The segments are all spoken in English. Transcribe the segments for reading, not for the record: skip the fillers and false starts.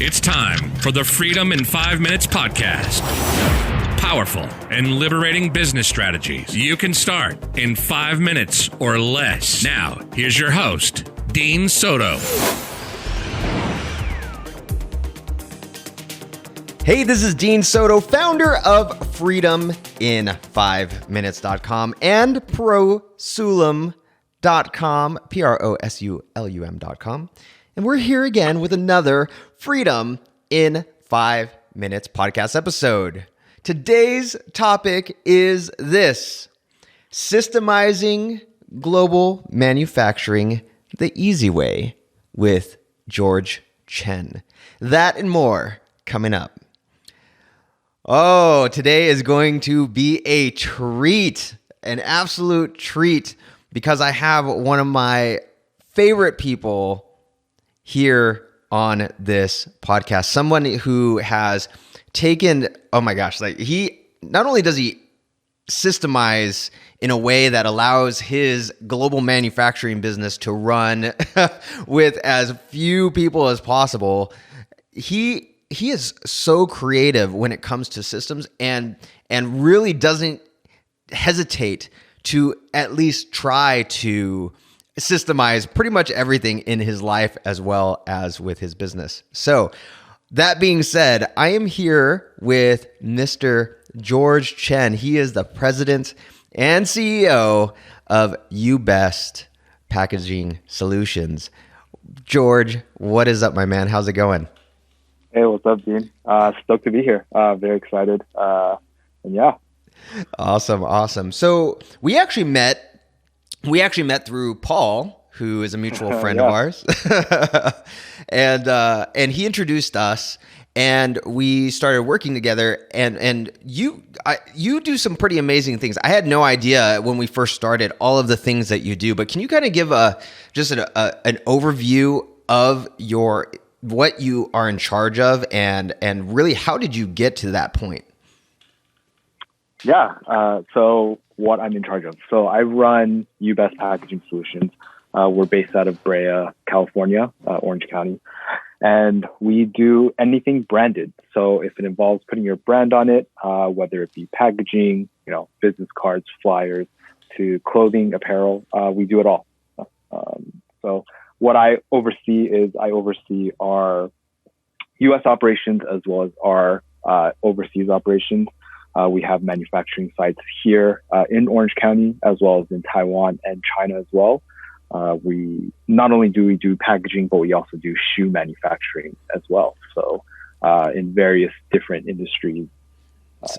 It's time for the Freedom in 5 Minutes podcast. Powerful and liberating business strategies you can start in 5 minutes or less. Now, here's your host, Dean Soto. Hey, this is Dean Soto, founder of freedomin5minutes.com and prosulum.com, prosulum.com. And we're here again with another Freedom in 5 Minutes podcast episode. Today's topic is this: Systemizing Global Manufacturing the Easy Way with George Chen. That and more coming up. Oh, today is going to be a treat, an absolute treat, because I have one of my favorite people here on this podcast. Someone who has taken, oh my gosh, like he, not only does he systemize in a way that allows his global manufacturing business to run with as few people as possible, he is so creative when it comes to systems and really doesn't hesitate to at least try to systemize pretty much everything in his life as well as with his business. So that being said, I am here with Mr. George Chen. He is the president and CEO of UBest Packaging Solutions. George, what is up, my man? How's it going? Hey, what's up, Dean? Stoked to be here. Very excited. And yeah. Awesome. So we actually met through Paul, who is a mutual friend of ours. and he introduced us and we started working together, and you do some pretty amazing things. I had no idea when we first started all of the things that you do, but can you kind of give an overview of what you are in charge of and really how did you get to that point? Yeah. So what I'm in charge of. So I run UBest Packaging Solutions. We're based out of Brea, California, Orange County. And we do anything branded. So if it involves putting your brand on it, whether it be packaging, business cards, flyers, to clothing, apparel, we do it all. So what I oversee our U.S. operations as well as our overseas operations. We have manufacturing sites here in Orange County as well as in Taiwan and China as well. We not only do we do packaging, but we also do shoe manufacturing as well. So in various different industries.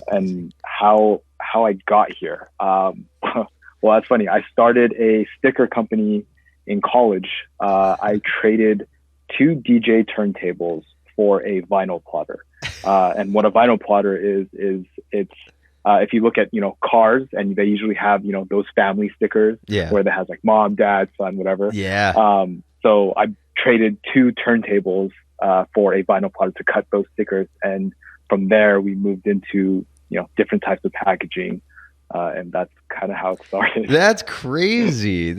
And how I got here. Well, that's funny. I started a sticker company in college. I traded 2 DJ turntables for a vinyl plotter. And what a vinyl plotter is it's if you look at cars, and they usually have those family stickers where they has like mom, dad, son, whatever. So I traded 2 turntables for a vinyl plotter to cut those stickers, and from there we moved into different types of packaging. And that's kind of how it started. That's crazy.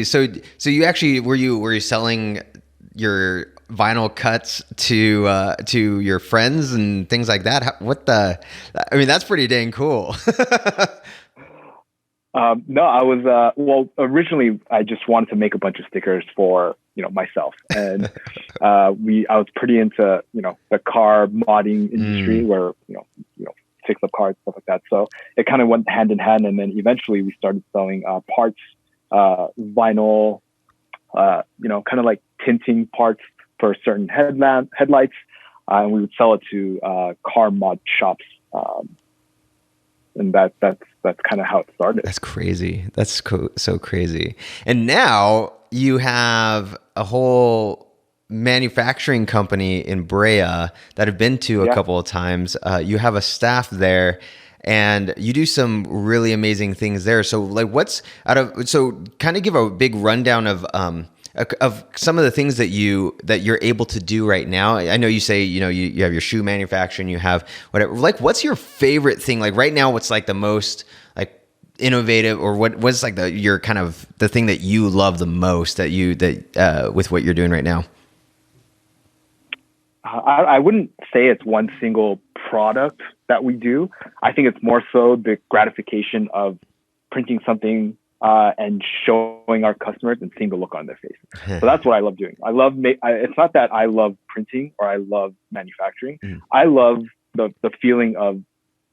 So you actually were you selling your vinyl cuts to your friends and things like that? That's pretty dang cool. No, I was originally I just wanted to make a bunch of stickers for myself, and I was pretty into the car modding industry where fix up cars, stuff like that. So it kind of went hand in hand, and then eventually we started selling parts, vinyl, kind of like tinting parts for certain headlights, and we would sell it to car mod shops, and that's kind of how it started. That's crazy. That's so crazy. And now you have a whole manufacturing company in Brea that I've been to a couple of times. You have a staff there and you do some really amazing things there. So kind of give a big rundown of some of the things that you're able to do right now. I know you say, you have your shoe manufacturing, you have whatever, like what's your favorite thing? Like right now, what's like the most like innovative, or what's like your kind of the thing that you love the most with what you're doing right now? I wouldn't say it's one single product that we do. I think it's more so the gratification of printing something and showing our customers and seeing the look on their face. So that's what I love doing. It's not that I love printing or I love manufacturing. I love the feeling of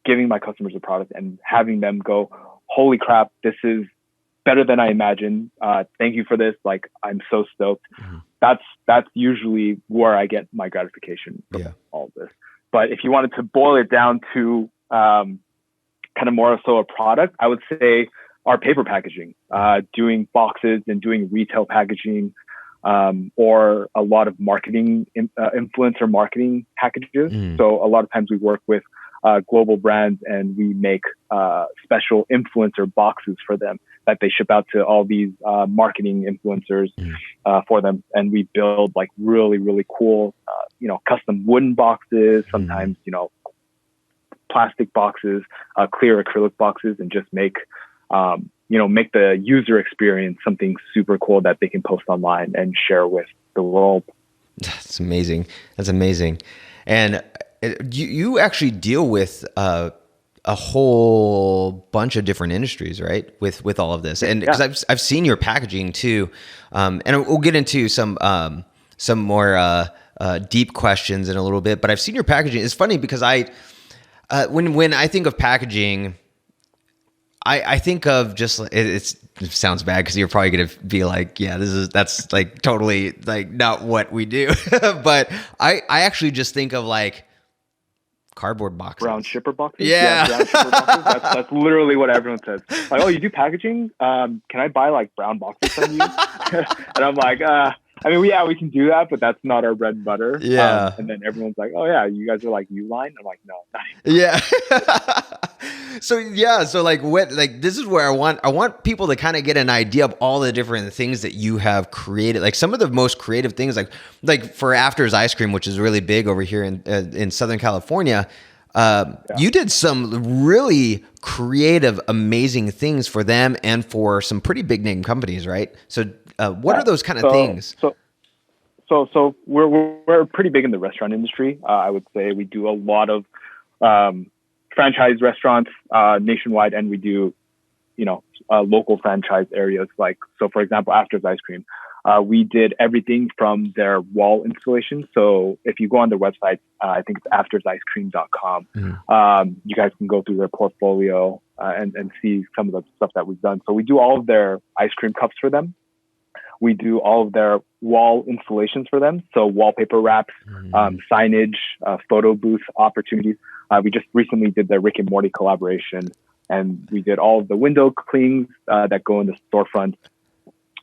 giving my customers a product and having them go, holy crap, this is better than I imagined. Thank you for this. Like, I'm so stoked. That's usually where I get my gratification from all of this. But if you wanted to boil it down to kind of more so a product, I would say our paper packaging, doing boxes and doing retail packaging, or a lot of marketing, influencer marketing packages. So a lot of times we work with global brands and we make special influencer boxes for them that they ship out to all these marketing influencers for them. And we build like really, really cool, custom wooden boxes, sometimes, plastic boxes, clear acrylic boxes, and just make the user experience something super cool that they can post online and share with the world. That's amazing. That's amazing. And you actually deal with a whole bunch of different industries, right? With all of this, and because I've seen your packaging too, and we'll get into some more deep questions in a little bit. But I've seen your packaging. It's funny because when I think of packaging, I think of just it sounds bad because you're probably gonna be like, yeah, that's like totally like not what we do, but I actually just think of like cardboard boxes. Brown shipper boxes? Yeah. Brown shipper boxes. That's literally what everyone says. Like, oh, you do packaging? Can I buy like brown boxes from you? And I'm like, we can do that, but that's not our bread and butter. Yeah. And then everyone's like, oh yeah, you guys are like Uline? I'm like, no, not even. Yeah. So like this is where I want people to kind of get an idea of all the different things that you have created. Like some of the most creative things, like for After's Ice Cream, which is really big over here in Southern California. You did some really creative, amazing things for them and for some pretty big name companies, right? So what are those kind of things? So we're pretty big in the restaurant industry. I would say we do a lot of franchise restaurants nationwide, and we do, local franchise areas. Like, so for example, After's Ice Cream, we did everything from their wall installation. So if you go on their website, I think it's aftersicecream.com. You guys can go through their portfolio and see some of the stuff that we've done. So we do all of their ice cream cups for them. We do all of their wall installations for them. So wallpaper wraps, signage, photo booth opportunities. We just recently did the Rick and Morty collaboration, and we did all of the window clings that go in the storefront,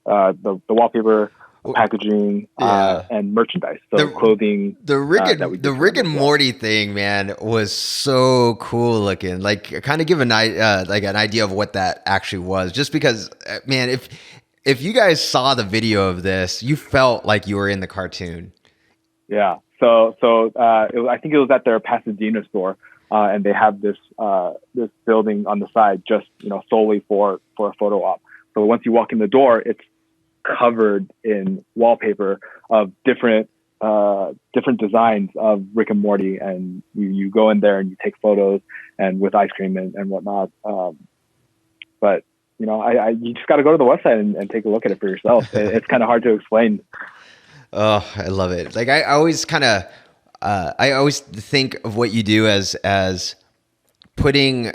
the wallpaper, packaging, and merchandise. So clothing. The Rick and Morty thing, man, was so cool looking. Like, kind of give an idea of what that actually was. Just because, man, if you guys saw the video of this, you felt like you were in the cartoon. Yeah. So I think it was at their Pasadena store, and they have this building on the side just solely for a photo op. So once you walk in the door, it's covered in wallpaper of different designs of Rick and Morty, and you go in there and you take photos and with ice cream and whatnot. But you just got to go to the website and take a look at it for yourself. It's kind of hard to explain. Oh, I love it. Like I always think of what you do as putting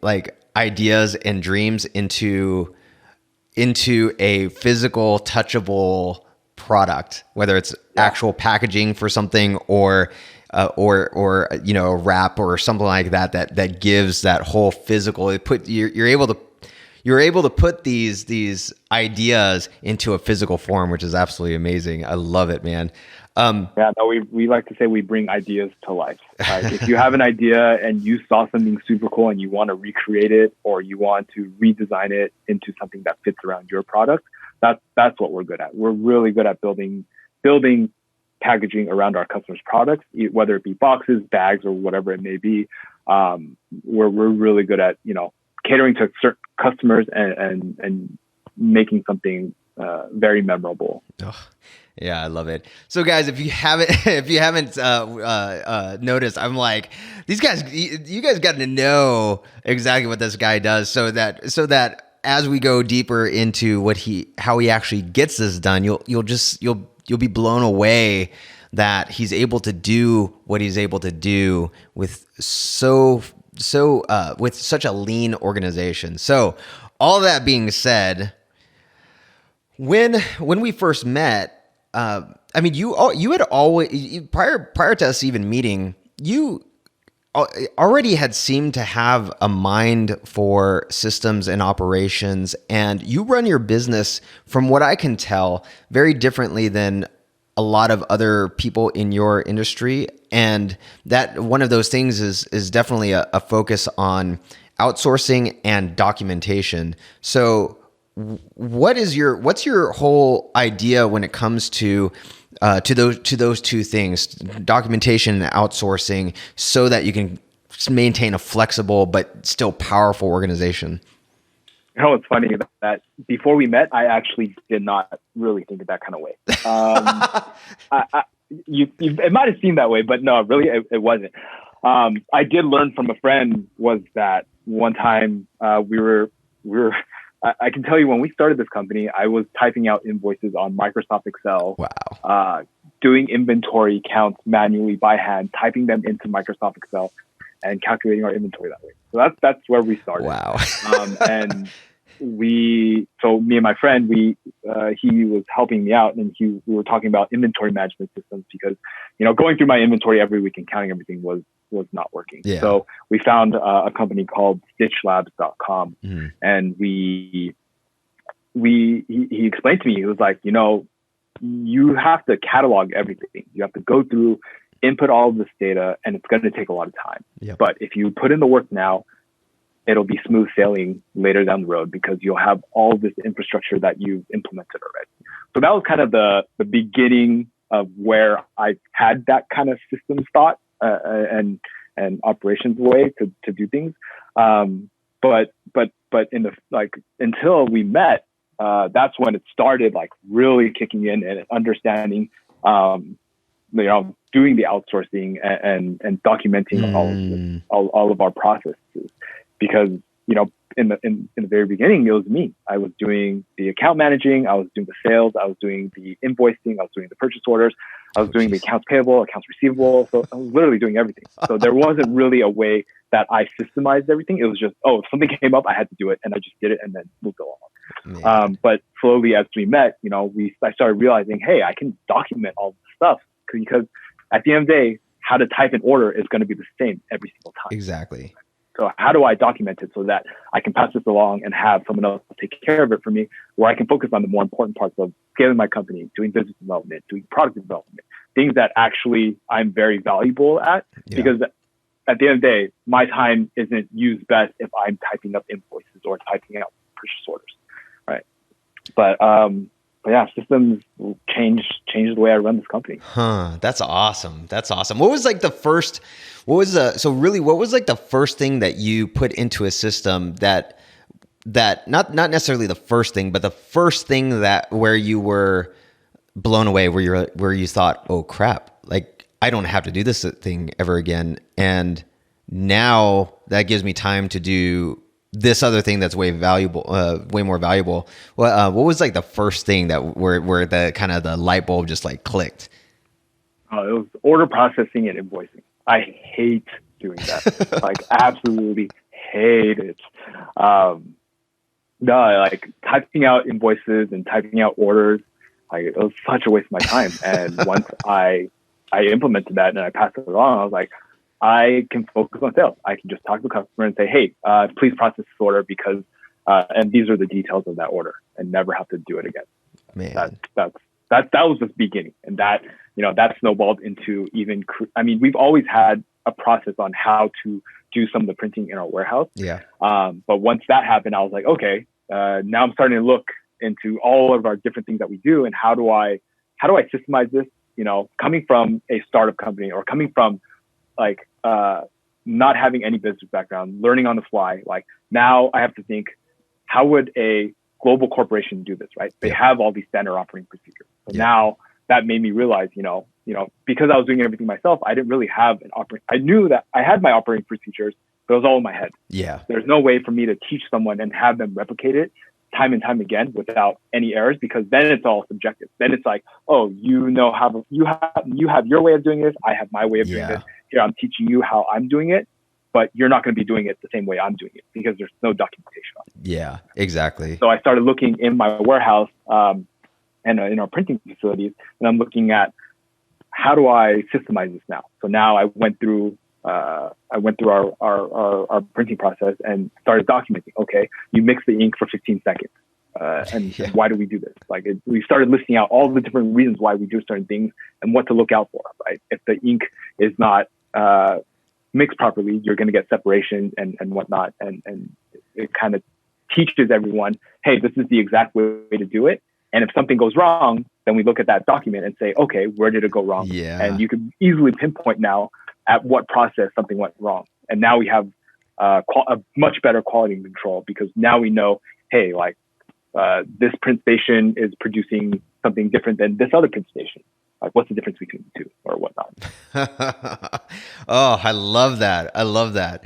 like ideas and dreams into a physical, touchable product, whether it's actual packaging for something or a wrap or something like that gives that whole physical. You're able to put these ideas into a physical form, which is absolutely amazing. I love it, man. We like to say we bring ideas to life. If you have an idea and you saw something super cool and you want to recreate it or you want to redesign it into something that fits around your product, that's what we're good at. We're really good at building packaging around our customers' products, whether it be boxes, bags, or whatever it may be. We're really good at catering to certain customers and making something very memorable. Oh, Yeah, I love it. So, guys, if you haven't noticed, I'm like, these guys, you guys got to know exactly what this guy does, so that as we go deeper into how he actually gets this done, you'll be blown away that he's able to do what he's able to do with with such a lean organization. So, all that being said, when we first met. I mean, you had always prior to us even meeting, you already had seemed to have a mind for systems and operations, and you run your business, from what I can tell, very differently than a lot of other people in your industry. And that one of those things is definitely a focus on outsourcing and documentation. So what's your whole idea when it comes to those two things, documentation and outsourcing, so that you can maintain a flexible but still powerful organization? You know, it's funny that before we met, I actually did not really think of that kind of way. It might have seemed that way, but no, really, it wasn't. I did learn from a friend was that one time we were. I can tell you, when we started this company, I was typing out invoices on Microsoft Excel. Wow. Doing inventory counts manually by hand, typing them into Microsoft Excel, and calculating our inventory that way. So that's where we started. Wow. And me and my friend, he was helping me out, and we were talking about inventory management systems, because, going through my inventory every week and counting everything was not working. Yeah. So we found a company called stitchlabs.com, and he explained to me, he was like, you have to catalog everything. You have to go through, input all of this data, and it's going to take a lot of time. Yep. But if you put in the work now, it'll be smooth sailing later down the road, because you'll have all this infrastructure that you've implemented already. So that was kind of the beginning of where I had that kind of systems thought and operations way to do things. But in the until we met, that's when it started really kicking in and understanding, doing the outsourcing and documenting all of our processes. Because, in the very beginning, it was me. I was doing the account managing, I was doing the sales, I was doing the invoicing, I was doing the purchase orders, I was doing the accounts payable, accounts receivable. So I was literally doing everything. So there wasn't really a way that I systemized everything. It was just, if something came up, I had to do it, and I just did it and then moved along. But slowly as we met, I started realizing, hey, I can document all this stuff, because at the end of the day, how to type an order is going to be the same every single time. Exactly. So how do I document it so that I can pass this along and have someone else take care of it for me, where I can focus on the more important parts of scaling my company, doing business development, doing product development, things that actually I'm very valuable at. Yeah. Because at the end of the day, my time isn't used best if I'm typing up invoices or typing out purchase orders, right? But yeah, systems changed the way I run this company. That's awesome. What was the first thing that you put into a system that not necessarily the first thing, but the first thing where you were blown away, where you thought, oh crap, I don't have to do this thing ever again, and now that gives me time to do this other thing that's way more valuable. What was the first thing that where the kind of the light bulb just clicked? It was order processing and invoicing. I hate doing that. Absolutely hate it. Typing out invoices and typing out orders, it was such a waste of my time. And once I implemented that and I passed it along, I was like, I can focus on sales. I can just talk to the customer and say, hey, please process this order because, and these are the details of that order, and never have to do it again. Man, that was the beginning. And that snowballed into we've always had a process on how to do some of the printing in our warehouse. Yeah. But once that happened, I was like, okay, now I'm starting to look into all of our different things that we do, and how do I systemize this? Coming from a startup company, or coming from not having any business background, learning on the fly. Now I have to think, how would a global corporation do this, right? They have all these standard operating procedures. So now that made me realize, because I was doing everything myself, I didn't really have I knew that I had my operating procedures, but it was all in my head. Yeah. There's no way for me to teach someone and have them replicate it time and time again without any errors, because then it's all subjective. Then it's like, oh, you have your way of doing this. I have my way of doing this. Here, I'm teaching you how I'm doing it, but you're not going to be doing it the same way I'm doing it because there's no documentation on it. Yeah, exactly. So I started looking in my warehouse and in our printing facilities, and I'm looking at how do I systemize this now? So now I went through our printing process and started documenting. Okay, you mix the ink for 15 seconds. And why do we do this? We started listing out all the different reasons why we do certain things and what to look out for, right? If the ink is not mixed properly, you're going to get separation and whatnot. And it kind of teaches everyone, hey, this is the exact way to do it. And if something goes wrong, then we look at that document and say, okay, where did it go wrong? Yeah. And you can easily pinpoint now at what process something went wrong. And now we have a much better quality control, because now we know, hey, this print station is producing something different than this other print station. What's the difference between the two or whatnot? Oh, I love that.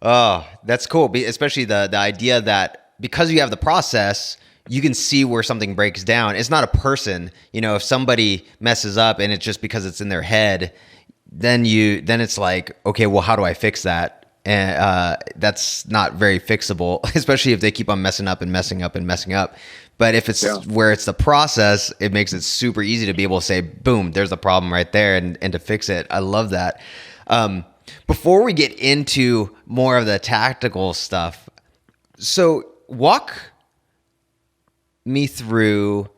Oh, that's cool. Especially the idea that because you have the process, you can see where something breaks down. It's not a person. If somebody messes up and it's just because it's in their head, then it's like, okay, well, how do I fix that? And that's not very fixable, especially if they keep on messing up. But if it's where it's the process, it makes it super easy to be able to say, boom, there's a problem right there, and to fix it. I love that. Before we get into more of the tactical stuff, so walk me through.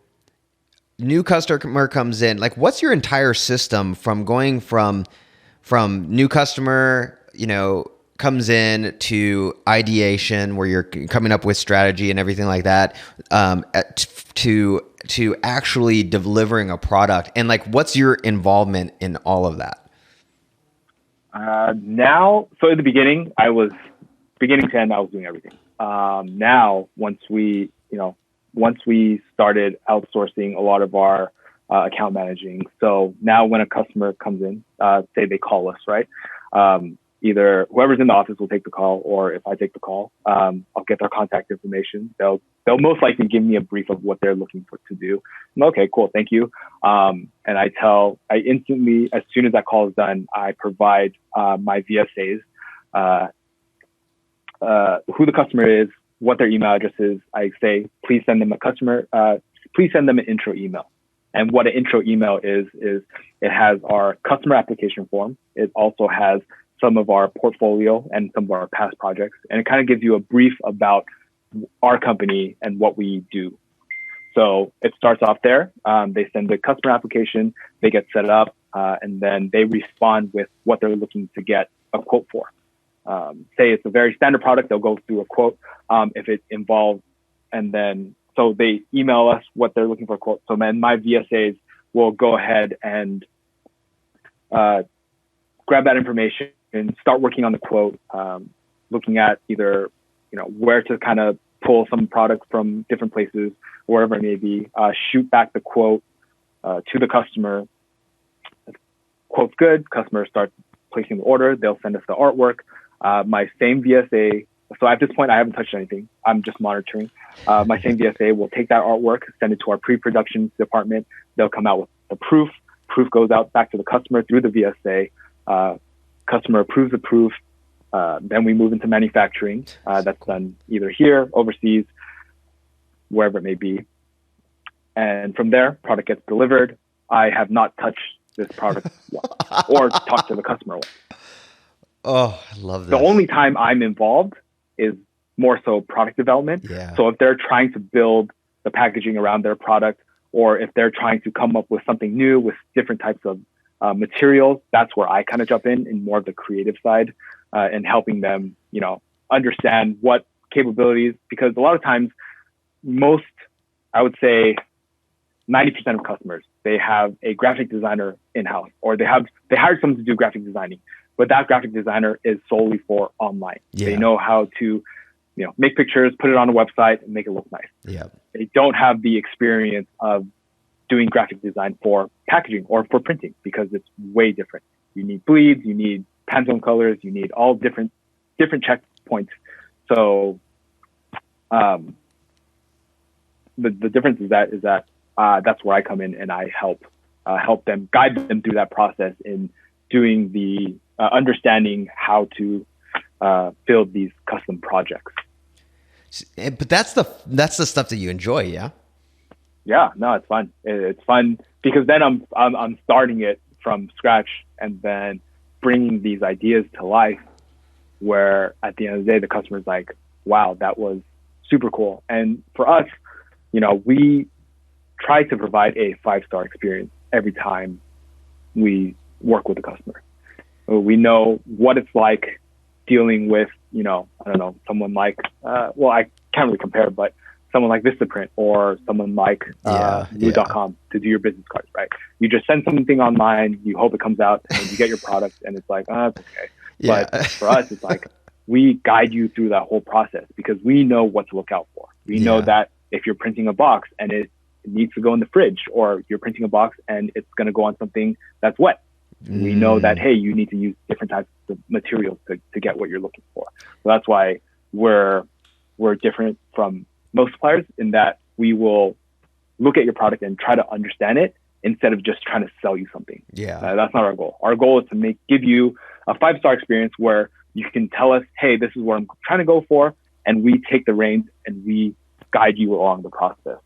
New customer comes in. What's your entire system from going from new customer, comes in to ideation, where you're coming up with strategy and everything like that, to actually delivering a product, and what's your involvement in all of that? Now, so in the beginning, beginning to end, I was doing everything. Now, once we started outsourcing a lot of our account managing. So now when a customer comes in, say they call us, right? Either whoever's in the office will take the call, or if I take the call, I'll get their contact information. They'll most likely give me a brief of what they're looking for to do. Okay, cool, thank you. And I instantly, as soon as that call is done, I provide my VSAs, who the customer is, what their email address is. I say, please send them an intro email. And what an intro email is it has our customer application form. It also has some of our portfolio and some of our past projects. And it kind of gives you a brief about our company and what we do. So it starts off there. They send the customer application, they get set up, and then they respond with what they're looking to get a quote for. Say it's a very standard product, they'll go through a quote. If it involves, and then, so they email us what they're looking for a quote. So then my VSAs will go ahead and grab that information and start working on the quote, looking at either, where to kind of pull some product from different places, wherever it may be, shoot back the quote to the customer. Quote's good, customer starts placing the order, they'll send us the artwork. My same VSA, so at this point, I haven't touched anything. I'm just monitoring. My same VSA will take that artwork, send it to our pre-production department. They'll come out with the proof. Proof goes out back to the customer through the VSA. Customer approves the proof. Then we move into manufacturing. That's done either here, overseas, wherever it may be. And from there, product gets delivered. I have not touched this product or talked to the customer once. Oh, I love this. The only time I'm involved is more so product development. Yeah. So if they're trying to build the packaging around their product, or if they're trying to come up with something new with different types of materials, that's where I kind of jump in more of the creative side, and helping them, understand what capabilities, because a lot of times, I would say 90% of customers, they have a graphic designer in-house, or they hired someone to do graphic designing. But that graphic designer is solely for online. Yeah. They know how to, make pictures, put it on a website, and make it look nice. Yeah. They don't have the experience of doing graphic design for packaging or for printing, because it's way different. You need bleeds, you need Pantone colors, you need all different checkpoints. So the difference is that that's where I come in, and I help them, guide them through that process in doing the understanding how to build these custom projects. But that's the stuff that you enjoy, yeah? Yeah, no, it's fun. It's fun because then I'm starting it from scratch and then bringing these ideas to life, where at the end of the day, the customer's like, wow, that was super cool. And for us, we try to provide a 5-star experience every time we work with a customer. We know what it's like dealing with, I don't know, someone like, I can't really compare, but someone like Vistaprint or someone like Blue.com to do your business cards, right? You just send something online, you hope it comes out, and you get your product, and it's like, it's okay. Yeah. But for us, it's like, we guide you through that whole process because we know what to look out for. We know that if you're printing a box and it needs to go in the fridge, or you're printing a box and it's going to go on something that's wet, we know that, hey, you need to use different types of materials to get what you're looking for. So that's why we're different from most suppliers in that we will look at your product and try to understand it instead of just trying to sell you something. Yeah. That's not our goal. Our goal is to give you a 5-star experience where you can tell us, hey, this is what I'm trying to go for, and we take the reins and we guide you along the process.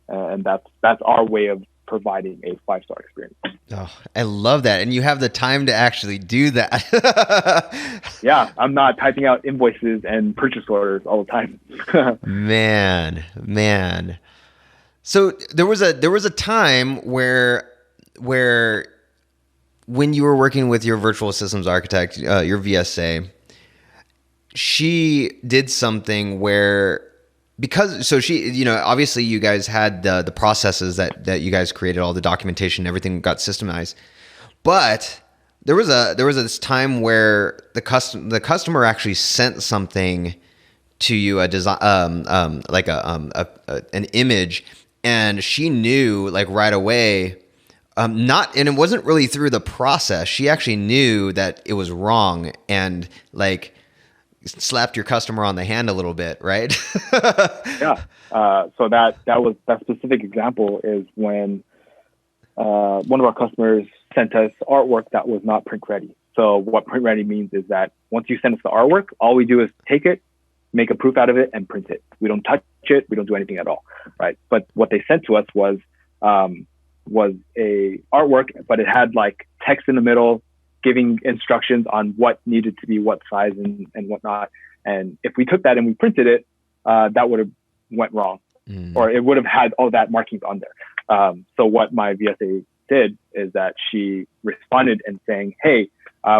And that's our way of providing a 5-star experience. Oh, I love that. And you have the time to actually do that. Yeah, I'm not typing out invoices and purchase orders all the time. Man. So there was a time where when you were working with your virtual systems architect, your VSA, she did something where, she, obviously you guys had the processes that you guys created, all the documentation, everything got systemized, but there was this time where the customer actually sent something to you, a design, like an image, and she knew like right away, and it wasn't really through the process. She actually knew that it was wrong and like slapped your customer on the hand a little bit, right? Yeah. So that specific example is when one of our customers sent us artwork that was not print ready. So what print ready means is that once you send us the artwork, all we do is take it, make a proof out of it, and print it. We don't touch it. We don't do anything at all, right? But what they sent to us was a artwork, but it had like text in the middle, giving instructions on what needed to be what size and whatnot. And if we took that and we printed it, that would have went wrong, or it would have had all that markings on there. So what my VSA did is that she responded and saying, hey,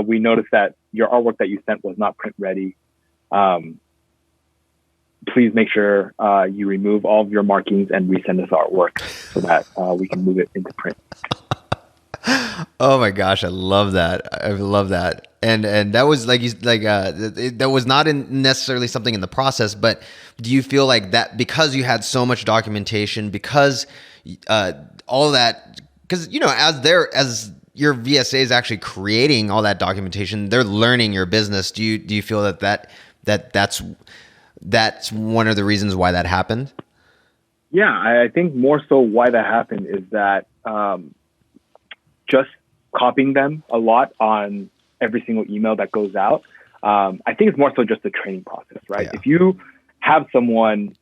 we noticed that your artwork that you sent was not print ready. Please make sure you remove all of your markings and resend us artwork so that we can move it into print. Oh my gosh, I love that. And that was that was not necessarily something in the process, but do you feel like that because you had so much documentation, because all that, because as your VSA is actually creating all that documentation, they're learning your business. Do you feel that's one of the reasons why that happened? Yeah, I think more so why that happened is that just copying them a lot on every single email that goes out. I think it's more so just the training process, right? Yeah. If you have someone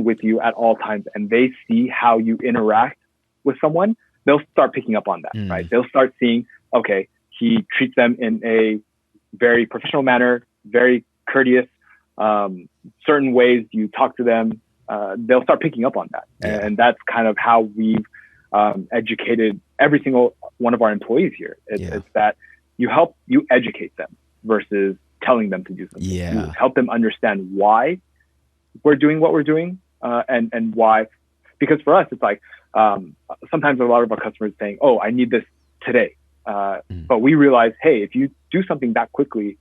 with you at all times and they see how you interact with someone, they'll start picking up on that, right? They'll start seeing, okay, he treats them in a very professional manner, very courteous, certain ways you talk to them, they'll start picking up on that. Yeah. And that's kind of how we've educated every single one of our employees here. It's that you educate them versus telling them to do something. Yeah. You help them understand why we're doing what we're doing, and why. Because for us, it's like sometimes a lot of our customers saying, "Oh, I need this today," but we realize, hey, if you do something that quickly,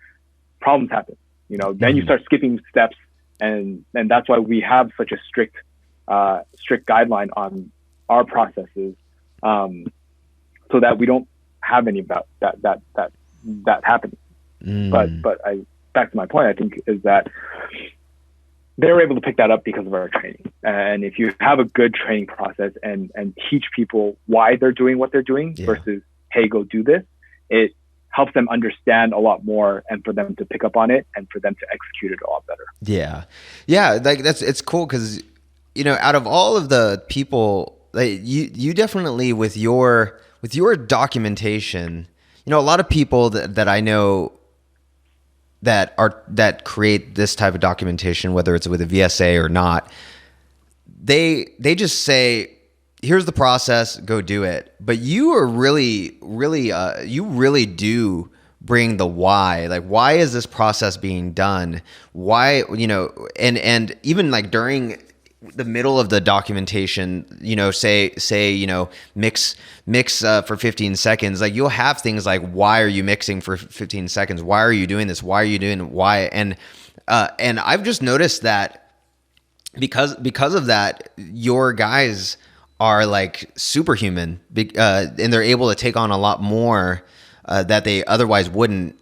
problems happen. Then you start skipping steps, and that's why we have such a strict strict guideline on our processes, so that we don't have any of that happening. But back to my point, I think, is that they were able to pick that up because of our training. And if you have a good training process and teach people why they're doing what they're doing versus, hey, go do this, it helps them understand a lot more, and for them to pick up on it and for them to execute it a lot better. Yeah. Yeah. Like it's cool. Cause out of all of the people, like you definitely with your documentation, a lot of people that I know that create this type of documentation, whether it's with a VSA or not, they just say, here's the process, go do it. But you are really you really do bring the why. Like, why is this process being done? Why, and even like during the middle of the documentation, say mix for 15 seconds. Like, you'll have things like, why are you mixing for 15 seconds? Why are you doing this? Why are you doing it? Why? And I've just noticed that because of that, your guys are like superhuman, and they're able to take on a lot more that they otherwise wouldn't.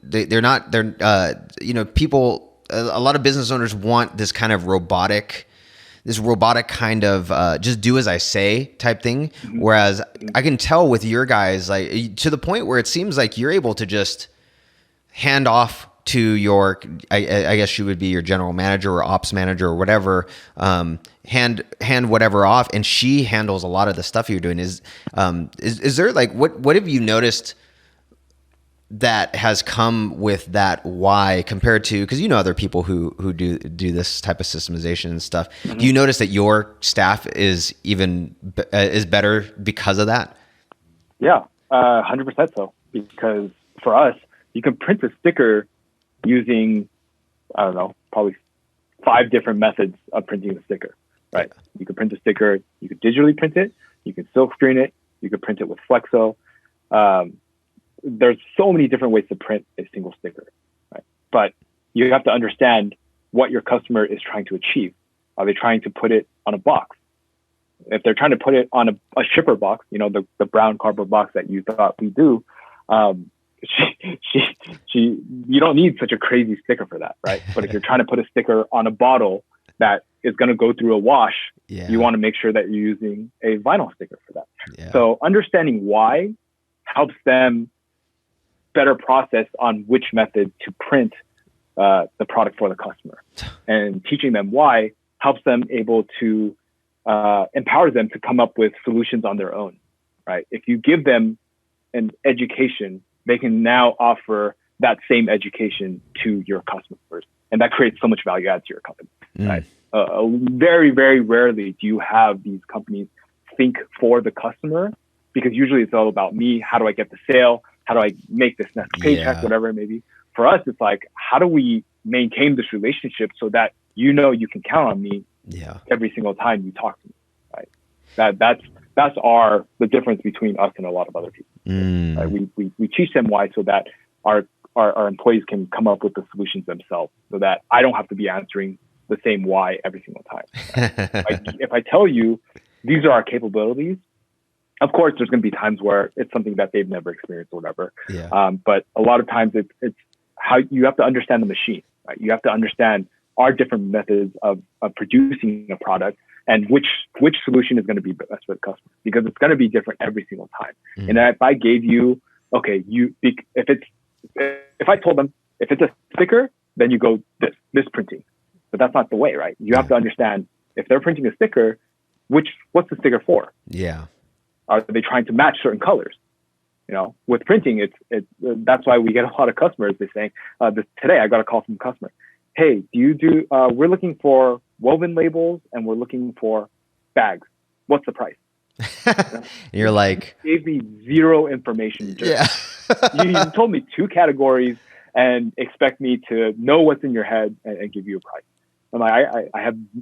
People, a lot of business owners want this kind of robotic kind of just do as I say type thing. Mm-hmm. Whereas I can tell with your guys, like, to the point where it seems like you're able to just hand off to your, I guess you would be your general manager or ops manager or whatever, hand whatever off, and she handles a lot of the stuff you're doing. Is there, like, what have you noticed that has come with that why, compared to, because other people who do this type of systemization and stuff. Mm-hmm. Do you notice that your staff is better because of that? Yeah, 100% so. Because for us, you can print a sticker using, I don't know, probably 5 different methods of printing a sticker, right? Yeah. You can print a sticker, you could digitally print it, you can silk screen it, you could print it with Flexo. There's so many different ways to print a single sticker, right? But you have to understand what your customer is trying to achieve. Are they trying to put it on a box? If they're trying to put it on a shipper box, the brown cardboard box that you thought we do, you don't need such a crazy sticker for that, right? But if you're trying to put a sticker on a bottle that is going to go through a wash, you want to make sure that you're using a vinyl sticker for that. Yeah. So understanding why helps them better process on which method to print the product for the customer, and teaching them why helps them able to empower them to come up with solutions on their own, right? If you give them an education, they can now offer that same education to your customers, and that creates so much value add to your company, right? Very, very rarely do you have these companies think for the customer, because usually it's all about me. How do I get the sale? How do I make this next paycheck, whatever it may be? For us, it's like, how do we maintain this relationship so that you can count on me every single time you talk to me, right? That's the difference between us and a lot of other people. Right? We teach them why, so that our employees can come up with the solutions themselves, so that I don't have to be answering the same why every single time. Right? If I tell you these are our capabilities, of course, there's going to be times where it's something that they've never experienced or whatever. Yeah. But a lot of times it's how you have to understand the machine, right? You have to understand our different methods of producing a product, and which solution is going to be best for the customer, because it's going to be different every single time. And if I gave you, if I told them, if it's a sticker, then you go this printing, but that's not the way, right? You have to understand, if they're printing a sticker, what's the sticker for? Yeah. Are they trying to match certain colors? With printing, that's why we get a lot of customers. They're saying, today I got a call from a customer. Hey, do you do, we're looking for woven labels and we're looking for bags. What's the price? You're like, you gave me zero information. Yeah. You told me 2 categories and expect me to know what's in your head and give you a price. I'm like,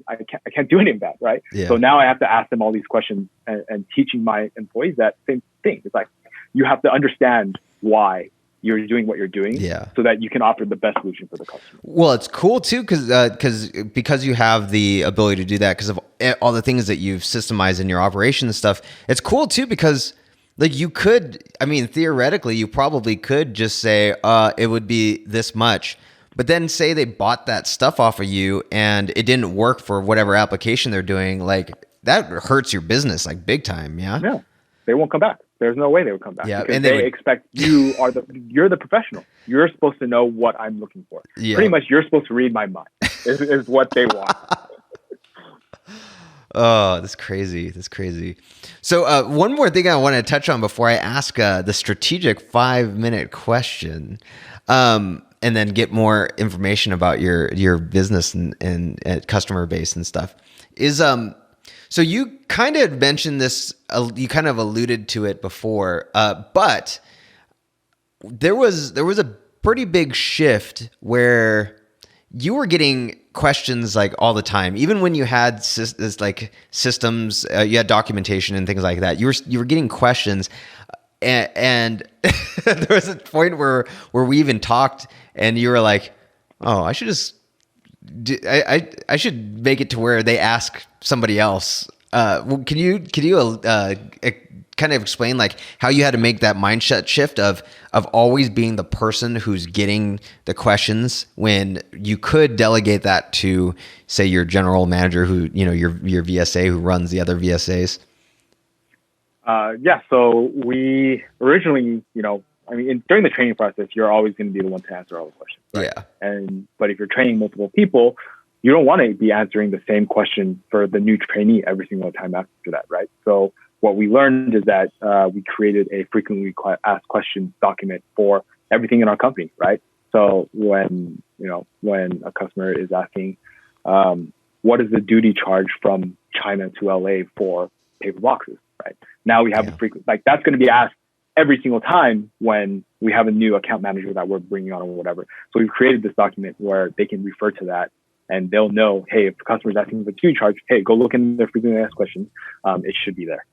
I can't do any of that, right? Yeah. So now I have to ask them all these questions and teaching my employees that same thing. It's like, you have to understand why you're doing what you're doing, so that you can offer the best solution for the customer. Well, it's cool too because you have the ability to do that because of all the things that you've systemized in your operation and stuff. It's cool too because like you could, I mean, theoretically, you probably could just say it would be this much. But then say they bought that stuff off of you and it didn't work for whatever application they're doing, like that hurts your business like big time. Yeah. Yeah. They won't come back. There's no way they would come back. Yeah. Because And they expect you're the professional. You're supposed to know what I'm looking for. Yeah. Pretty much you're supposed to read my mind is what they want. Oh, that's crazy. That's crazy. So one more thing I want to touch on before I ask the strategic 5-minute question. And then get more information about your business and customer base and stuff is so you kind of mentioned this, you kind of alluded to it before, but there was a pretty big shift where you were getting questions like all the time, even when you had like systems, you had documentation and things like that. You were getting questions. And there was a point where we even talked, and you were like, "Oh, I should just, I should make it to where they ask somebody else." Can you kind of explain like how you had to make that mindset shift of always being the person who's getting the questions when you could delegate that to, say, your general manager, who your VSA who runs the other VSAs? So we originally, during the training process, you're always going to be the one to answer all the questions. Right? Yeah. But if you're training multiple people, you don't want to be answering the same question for the new trainee every single time after that, right? So what we learned is that we created a frequently asked questions document for everything in our company, right? So when a customer is asking, what is the duty charge from China to LA for paper boxes, right? Now we have the frequent, like that's going to be asked every single time when we have a new account manager that we're bringing on or whatever. So we've created this document where they can refer to that and they'll know, hey, if the customer is asking for duty charge, hey, go look in their frequently asked questions. It should be there.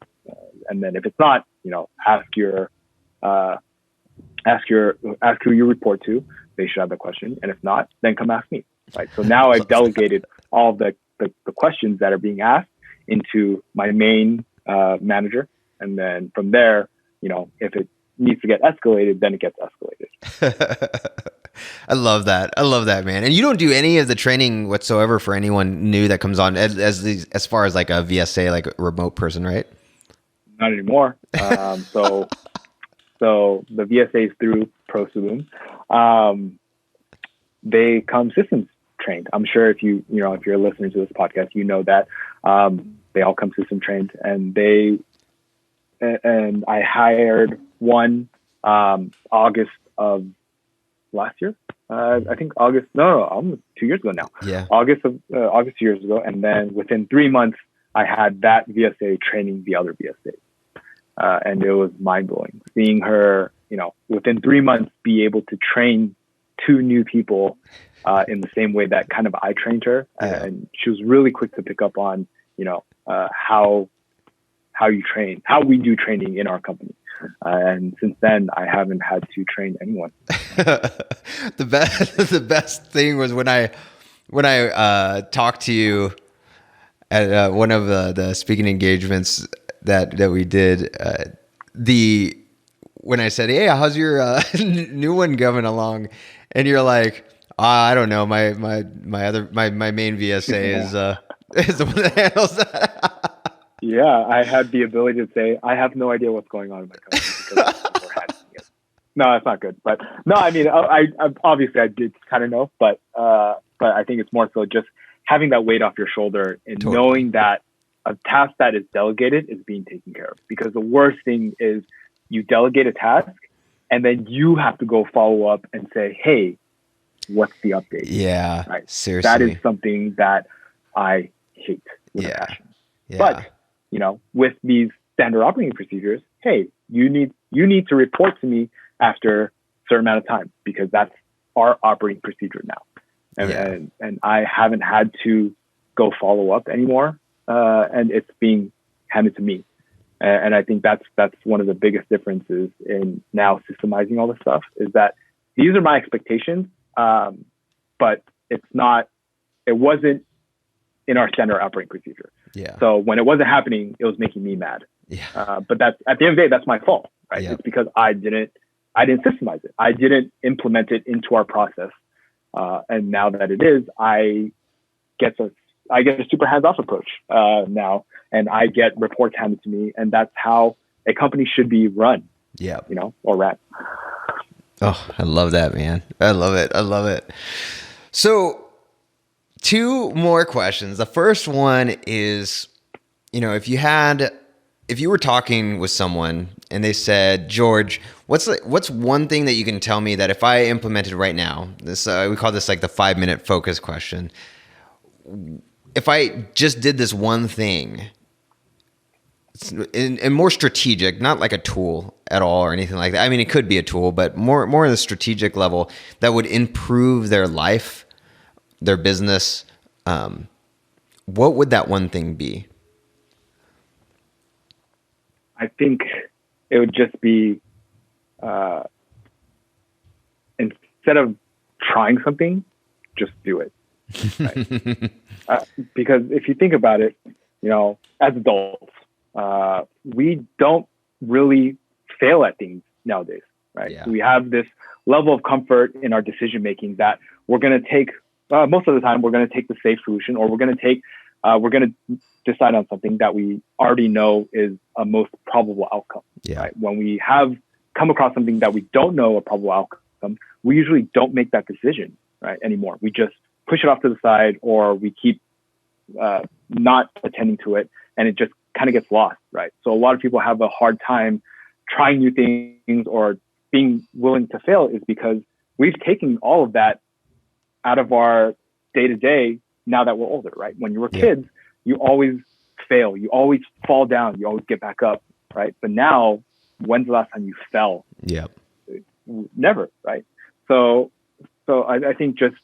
And then if it's not, ask who you report to. They should have the question. And if not, then come ask me. Right. So now I've delegated all the questions that are being asked into my main manager. And then from there, if it needs to get escalated, then it gets escalated. I love that, man. And you don't do any of the training whatsoever for anyone new that comes on as far as like a VSA, like a remote person, right? Not anymore. So the VSAs through ProSaloon, they come systems trained. I'm sure if you're listening to this podcast, that they all come system trained, and I hired one August of last year. I think August. No, almost 2 years ago now. Yeah. August 2 years ago, and then within 3 months, I had that VSA training the other VSAs, and it was mind blowing seeing her, within 3 months be able to train 2 new people in the same way that kind of I trained her, and she was really quick to pick up on, how you train, how we do training in our company. And since then, I haven't had to train anyone. The best thing was when I talked to you at one of the speaking engagements that we did. When I said, "Hey, how's your new one coming along?" and you're like, "I don't know. My main VSA is the one that handles that." Yeah, I had the ability to say, I have no idea what's going on in my company because people are handling it. No, that's not good. But no, I mean, I obviously I did kind of know, but I think it's more so just having that weight off your shoulder and knowing that a task that is delegated is being taken care of. Because the worst thing is you delegate a task and then you have to go follow up and say, hey, what's the update? Yeah, right? Seriously. That is something that I hate with a passion. Yeah. But with these standard operating procedures, hey, you need to report to me after a certain amount of time because that's our operating procedure now. And I haven't had to go follow up anymore. And it's being handed to me. And I think that's one of the biggest differences in now systemizing all this stuff, is that these are my expectations, but it wasn't in our standard operating procedure. Yeah. So when it wasn't happening, it was making me mad. Yeah. But that's, at the end of the day, that's my fault, right? Yeah. It's because I didn't systemize it. I didn't implement it into our process. And now that it is, I get a super hands-off approach now, and I get reports handed to me, and that's how a company should be run. Yeah. Or ran. Oh, I love that, man. I love it. So 2 more questions. The first one is, if you were talking with someone and they said, George, what's one thing that you can tell me that if I implemented right now, this we call this like the 5-minute focus question. If I just did this one thing, and more strategic, not like a tool at all or anything like that. I mean, it could be a tool, but more at the strategic level that would improve their life, their business. What would that one thing be? I think it would just be, instead of trying something, just do it. Right? Because if you think about it, as adults, we don't really fail at things nowadays, right? Yeah. We have this level of comfort in our decision making that we're going to take, most of the time, we're going to take the safe solution, or we're going to decide on something that we already know is a most probable outcome. Yeah. Right? When we have come across something that we don't know a probable outcome, we usually don't make that decision, right, anymore. We just push it off to the side, or we keep not attending to it, and it just kind of gets lost, right? So a lot of people have a hard time trying new things or being willing to fail, is because we've taken all of that out of our day-to-day now that we're older, right? When you were kids, you always fail. You always fall down. You always get back up, right? But now, when's the last time you fell? Yeah. Never, right? So I think just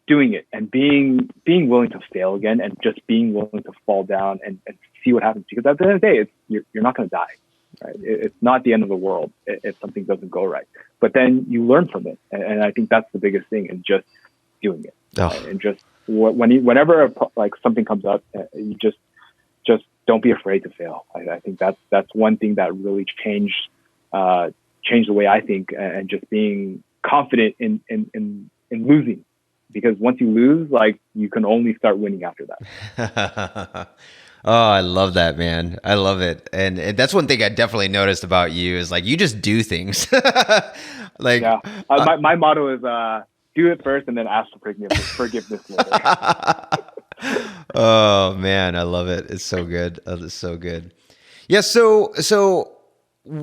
doing it and being willing to fail again, and just being willing to fall down and see what happens. Because at the end of the day, you're not going to die, right? It's not the end of the world if something doesn't go right. But then you learn from it, and I think that's the biggest thing, is just doing it. Oh. Right? And just whenever like something comes up, you just don't be afraid to fail. I think that's one thing that really changed the way I think, and just being confident in losing. Because once you lose, like, you can only start winning after that. Oh, I love that, man. I love it. And that's one thing I definitely noticed about you, is like, you just do things. Like, yeah. My motto is, do it first and then ask for forgiveness later. Oh man, I love it. It's so good. It's so good. Yeah. So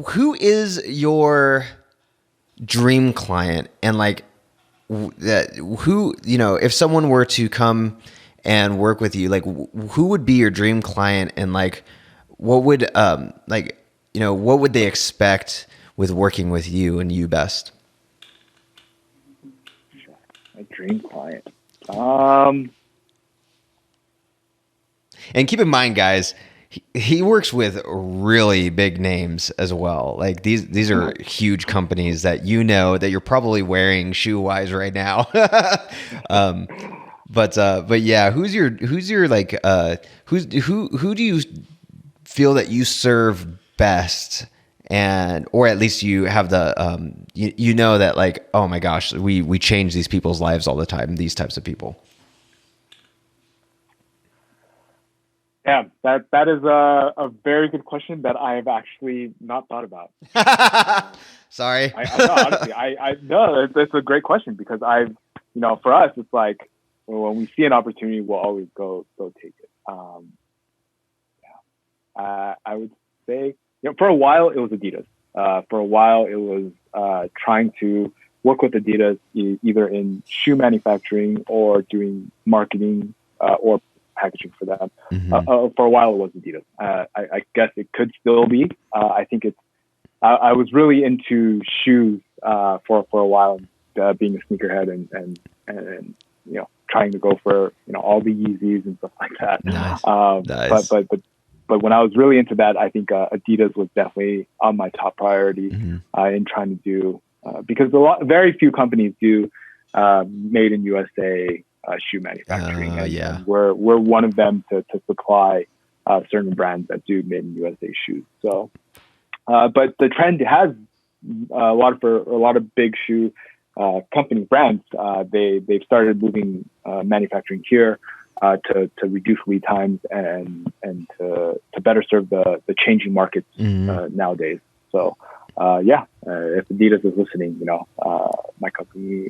who is your dream client? And like, who, if someone were to come and work with you, like, who would be your dream client? And like, what would, what would they expect with working with you and you best? My dream client. And keep in mind, guys, he works with really big names as well. Like these are huge companies that that you're probably wearing shoe wise right now. But yeah, who do you feel that you serve best? Or at least you have the that, like, oh my gosh, we change these people's lives all the time, these types of people. Yeah, that is a very good question that I have actually not thought about. Sorry. Honestly, no, it's a great question, because for us, it's like, when we see an opportunity, we'll always go take it. I would say, for a while it was Adidas. For a while it was trying to work with Adidas either in shoe manufacturing or doing marketing or packaging for them. Mm-hmm. For a while it was Adidas. I guess it could still be. I think I was really into shoes for a while, being a sneakerhead and trying to go for all the Yeezys and stuff like that. Nice. Nice. But But when I was really into that, I think Adidas was definitely on my top priority in trying to do, because very few companies do made in USA shoe manufacturing. And we're one of them to supply certain brands that do made in USA shoes. So, but the trend has a lot of big shoe company brands. They've started moving manufacturing here to reduce lead times and to better serve the changing markets nowadays. So, if Adidas is listening, my company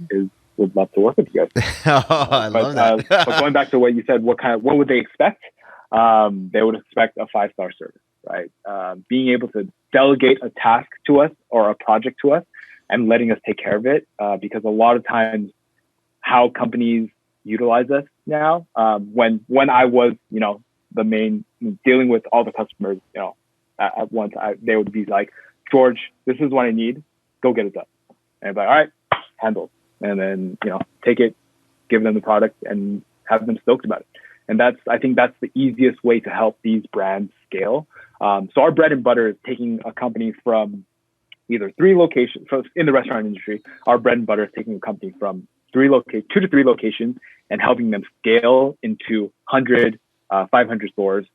would love to work with you guys. I love that. But going back to what you said, what would they expect? They would expect a 5-star service, right? Being able to delegate a task to us or a project to us and letting us take care of it. Because a lot of times how companies utilize us now, when I was, the main dealing with all the customers, at once, they would be like, George, this is what I need. Go get it done. And I'd be like, all right, handled. And then, take it, give them the product and have them stoked about it. And I think that's the easiest way to help these brands scale. So our bread and butter is taking a company from either 3 locations. So in the restaurant industry, our bread and butter is taking a company from 2 to 3 locations and helping them scale into 100, 500 stores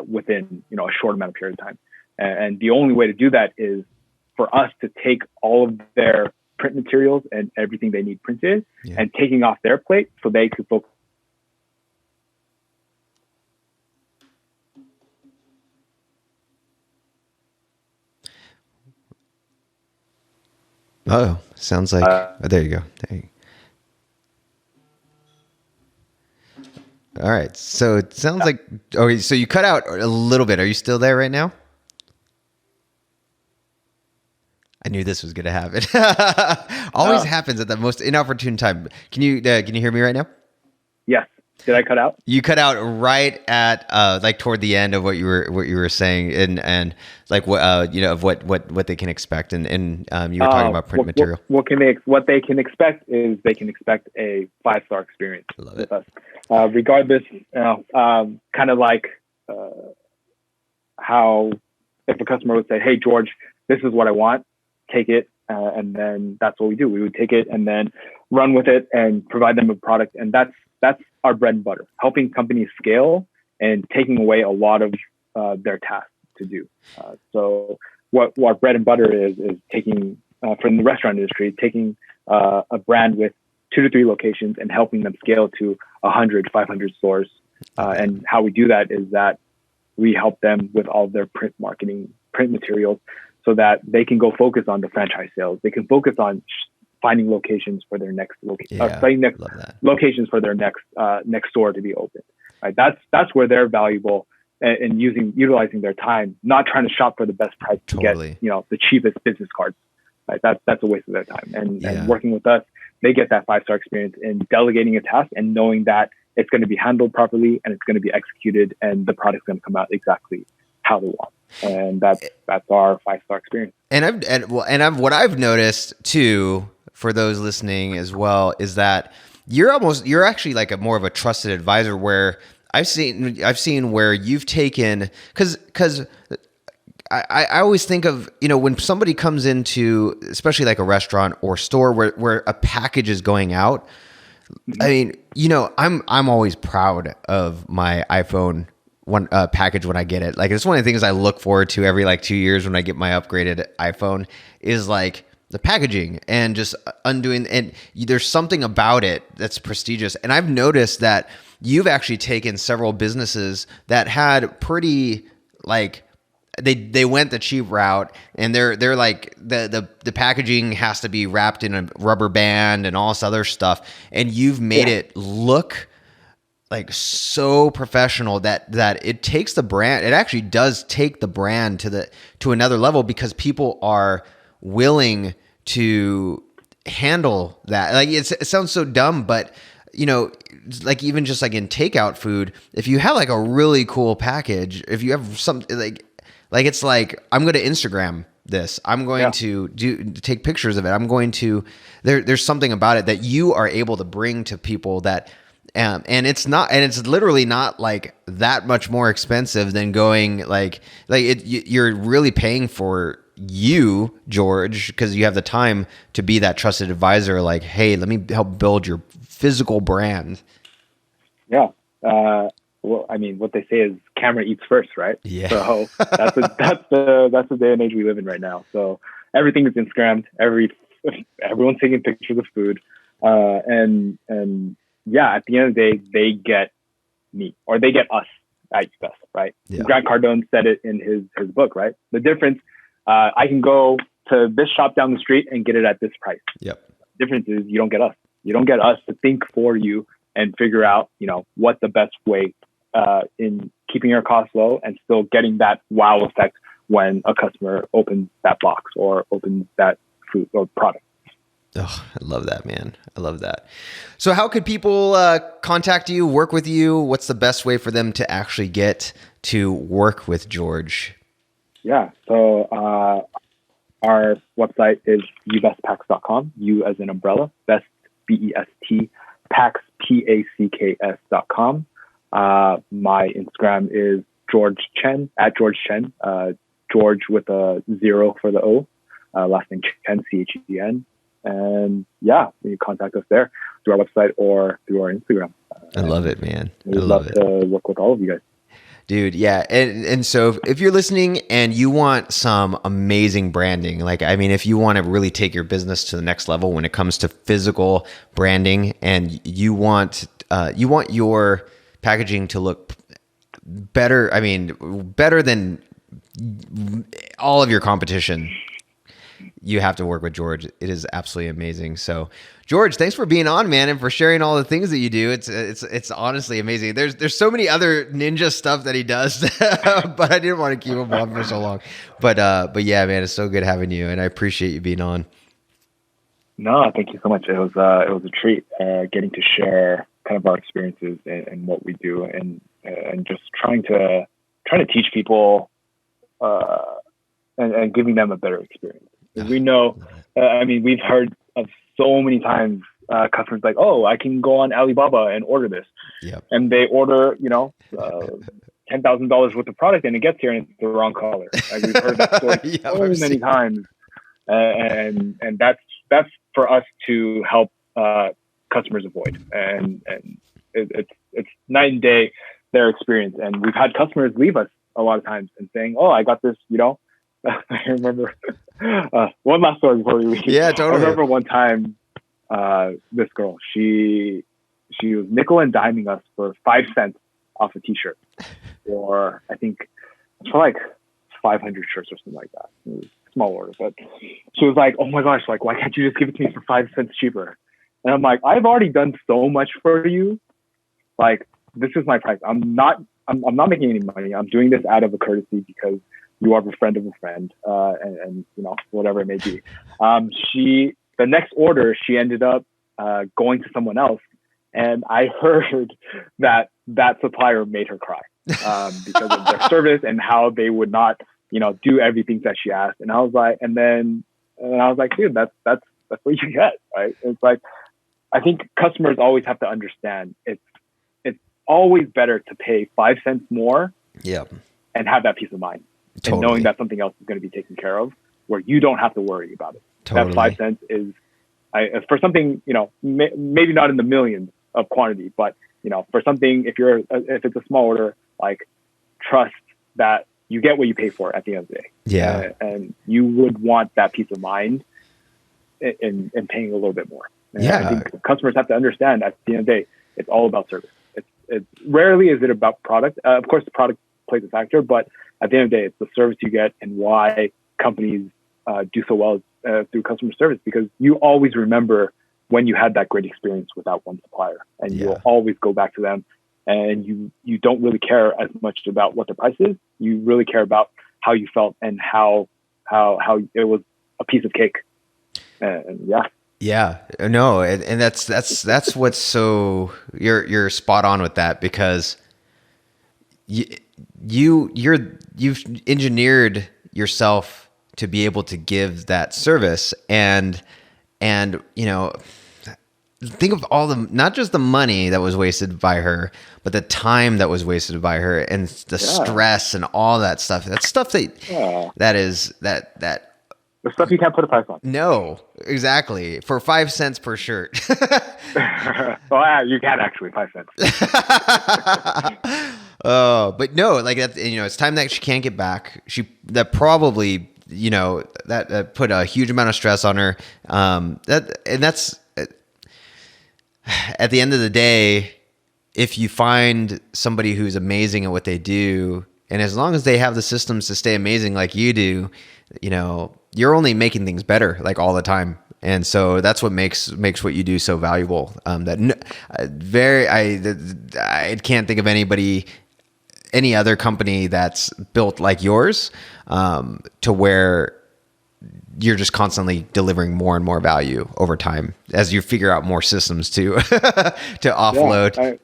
within, a short amount of period of time. And the only way to do that is for us to take all of their print materials and everything they need printed and taking off their plate so they could focus. Oh, sounds like, there you go. All right. So it sounds like, okay, so you cut out a little bit. Are you still there right now? I knew this was going to happen. Always happens at the most inopportune time. Can you hear me right now? Yes. Did I cut out? You cut out right at like toward the end of what you were saying, and like what of what they can expect, and you were talking about print material. What they can expect is they can expect a 5-star experience with us, regardless. Kind of like how if a customer would say, "Hey George, this is what I want. Take it," and then that's what we do. We would take it and then run with it and provide them a product, and that's our bread and butter, helping companies scale and taking away a lot of their tasks to do. So what our bread and butter is taking from the restaurant industry, taking a brand with 2 to 3 locations and helping them scale to 100, 500 stores. And how we do that is that we help them with all of their print materials so that they can go focus on the franchise sales. They can focus on finding locations for their next locations for their next store to be open. Right, that's where they're valuable and utilizing their time, not trying to shop for the best price to get the cheapest business cards. Right, that's a waste of their time. And working with us, they get that 5-star experience in delegating a task and knowing that it's going to be handled properly and it's going to be executed and the product's going to come out exactly how they want. And that's our 5-star experience. And what I've noticed too, for those listening as well, is that you're actually like more of a trusted advisor, where I've seen where you've taken, because I always think of, when somebody comes into, especially like a restaurant or store where a package is going out. I mean, I'm always proud of my iPhone package when I get it. Like, it's one of the things I look forward to every like 2 years when I get my upgraded iPhone, is like the packaging and just undoing. And there's something about it that's prestigious. And I've noticed that you've actually taken several businesses that had pretty like, they went the cheap route, and they're like the packaging has to be wrapped in a rubber band and all this other stuff, and you've made it look like so professional that it takes the brand. It actually does take the brand to another level, because people are willing to handle that. Like, it sounds so dumb, but like even just like in takeout food, if you have like a really cool package, if you have something like it's like, I'm going to Instagram this, I'm going to take pictures of it, I'm going to, there's something about it that you are able to bring to people that And it's literally not like that much more expensive than going you're really paying for you, George, because you have the time to be that trusted advisor. Like, hey, let me help build your physical brand. Yeah. Well, I mean, what they say is camera eats first, right? Yeah. So that's the day and age we live in right now. So everything is Instagrammed. Everyone's taking pictures of food, and yeah, at the end of the day, they get me or they get us at best, right? Yeah. Grant Cardone said it in his book, right? The difference, I can go to this shop down the street and get it at this price. Yep. The difference is you don't get us. You don't get us to think for you and figure out, what the best way in keeping your costs low and still getting that wow effect when a customer opens that box or opens that food or product. Oh, I love that, man. I love that. So how could people contact you, work with you? What's the best way for them to actually get to work with George? Yeah. So our website is ubestpacks.com, U as in umbrella, best, BEST, packs, PACKS.com. My Instagram is George Chen, at George Chen, George with a 0 for the O, last name Chen, CHEN. And yeah, you can contact us there through our website or through our Instagram. I love it, man. We'd love to work with all of you guys. Dude, yeah. And so if you're listening and you want some amazing branding, if you want to really take your business to the next level when it comes to physical branding, and you want your packaging to look better, better than all of your competition, you have to work with George. It is absolutely amazing. So George, thanks for being on, man, and for sharing all the things that you do. It's honestly amazing. There's so many other ninja stuff that he does, but I didn't want to keep him on for so long. But yeah, man, it's so good having you, and I appreciate you being on. No, thank you so much. It was a treat getting to share kind of our experiences and what we do, and just trying to teach people and giving them a better experience. We know, we've heard of so many times customers like, oh, I can go on Alibaba and order this. Yep. And they order, $10,000 worth of product, and it gets here and it's the wrong color. We've heard that story so many times. And that's for us to help customers avoid. And it's night and day, their experience. And we've had customers leave us a lot of times and saying, oh, I got this, I remember one last story before we leave. Yeah, totally. I remember one time, this girl, she was nickel and diming us for 5 cents off a t-shirt, or I think it's for like 500 shirts or something like that. It was a small order, but she was like, oh my gosh, like, why can't you just give it to me for 5 cents cheaper? And I'm like, I've already done so much for you. Like, this is my price. I'm not making any money. I'm doing this out of a courtesy because you are a friend of a friend, and whatever it may be. The next order, she ended up going to someone else, and I heard that supplier made her cry because of their service and how they would not, do everything that she asked. And I was like, dude, that's what you get, right? It's like, I think customers always have to understand it's always better to pay 5 cents more, and have that peace of mind. Totally. And knowing that something else is going to be taken care of, where you don't have to worry about it. Totally. That 5 cents is, for something, maybe not in the millions of quantity, but for something, if it's a small order, like, trust that you get what you pay for at the end of the day. Yeah, and you would want that peace of mind in paying a little bit more. And I think customers have to understand at the end of the day, it's all about service. It's rarely is it about product. Of course, the product plays a factor, but at the end of the day, it's the service you get and why companies do so well through customer service, because you always remember when you had that great experience with that one supplier, and you'll always go back to them, and you don't really care as much about what the price is. You really care about how you felt and how it was a piece of cake. And Yeah, no, and that's what's so you're spot on with that, because you've engineered yourself to be able to give that service, and think of all the, not just the money that was wasted by her, but the time that was wasted by her, and the stress and all that stuff. That's stuff that the stuff you can't put a price on. No, exactly. For 5 cents per shirt. Well, you can actually 5 cents. Oh, but no, like that, it's time that she can't get back. That probably, that put a huge amount of stress on her. That's at the end of the day, if you find somebody who's amazing at what they do, and as long as they have the systems to stay amazing like you do, you're only making things better like all the time. And so that's what makes what you do so valuable. I can't think of any other company that's built like yours, to where you're just constantly delivering more and more value over time as you figure out more systems to offload.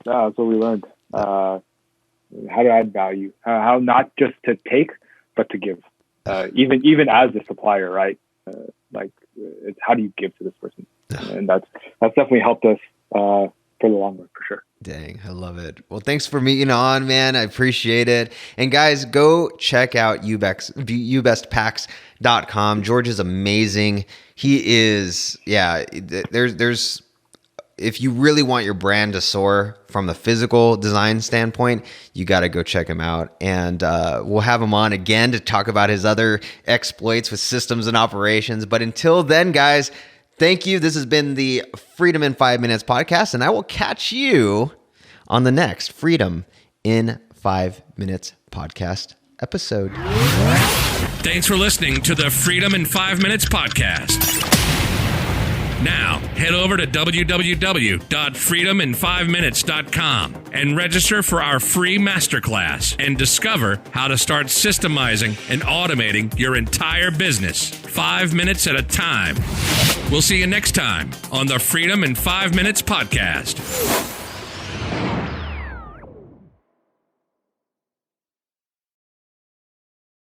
That's what we learned. How to add value, how not just to take, but to give. Even as a supplier, right? It's how do you give to this person, and that's definitely helped us for the long run, for sure. Dang, I love it. Well, thanks for meeting on, man. I appreciate it. And guys, go check out ubestpacks.com. George is amazing. He is, there's if you really want your brand to soar from the physical design standpoint, you got to go check him out. And we'll have him on again to talk about his other exploits with systems and operations. But until then, guys, thank you. This has been the Freedom in 5 Minutes podcast, and I will catch you on the next Freedom in 5 Minutes podcast episode. Thanks for listening to the Freedom in 5 Minutes podcast. Now, head over to www.freedomin5minutes.com and register for our free masterclass and discover how to start systemizing and automating your entire business 5 minutes at a time. We'll see you next time on the Freedom in 5 Minutes podcast.